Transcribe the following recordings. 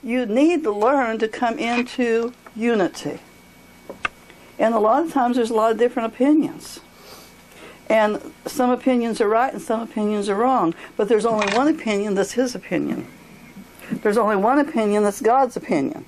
you need to learn to come into unity. And a lot of times there's a lot of different opinions. And some opinions are right and some opinions are wrong. But there's only one opinion that's his opinion. There's only one opinion that's God's opinion.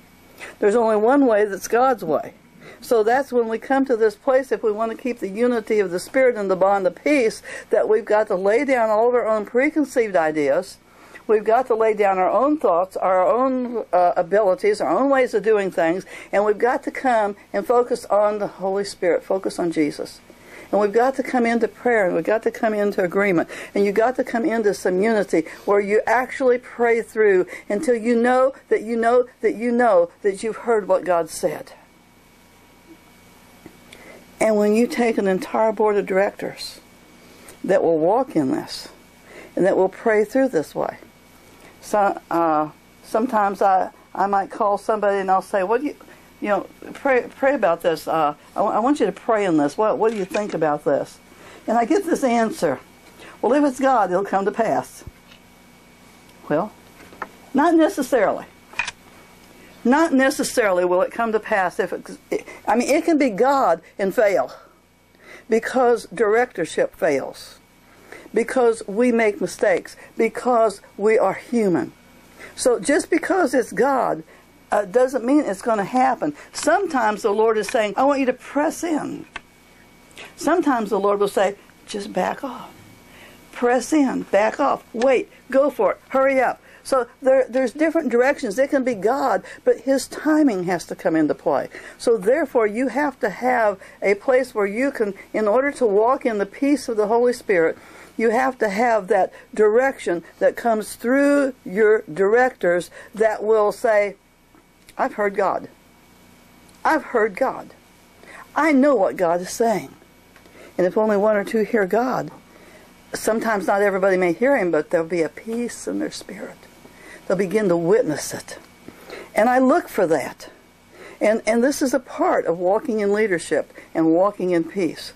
There's only one way that's God's way. So that's when we come to this place, if we want to keep the unity of the Spirit and the bond of peace, that we've got to lay down all of our own preconceived ideas. We've got to lay down our own thoughts, our own abilities, our own ways of doing things, and we've got to come and focus on the Holy Spirit, focus on Jesus. And we've got to come into prayer, and we've got to come into agreement, and you've got to come into some unity where you actually pray through until you know that you know that you know that you've heard what God said. And when you take an entire board of directors that will walk in this, and that will pray through this way. So, sometimes I might call somebody and I'll say, "What do you pray about this. I want you to pray in this. What do you think about this?" And I get this answer. "Well, if it's God, it'll come to pass." Well, not necessarily. Not necessarily will it come to pass. It can be God and fail. Because directorship fails. Because we make mistakes. Because we are human. So just because it's God doesn't mean it's going to happen. Sometimes the Lord is saying, "I want you to press in." Sometimes the Lord will say, "Just back off. Press in, back off, wait, go for it, hurry up." So there's different directions. It can be God, but His timing has to come into play. So therefore, you have to have a place where you can, in order to walk in the peace of the Holy Spirit, you have to have that direction that comes through your directors that will say, "I've heard God. I've heard God. I know what God is saying." And if only one or two hear God, sometimes not everybody may hear Him, but there'll be a peace in their spirit. They'll begin to witness it. And I look for that. And this is a part of walking in leadership and walking in peace.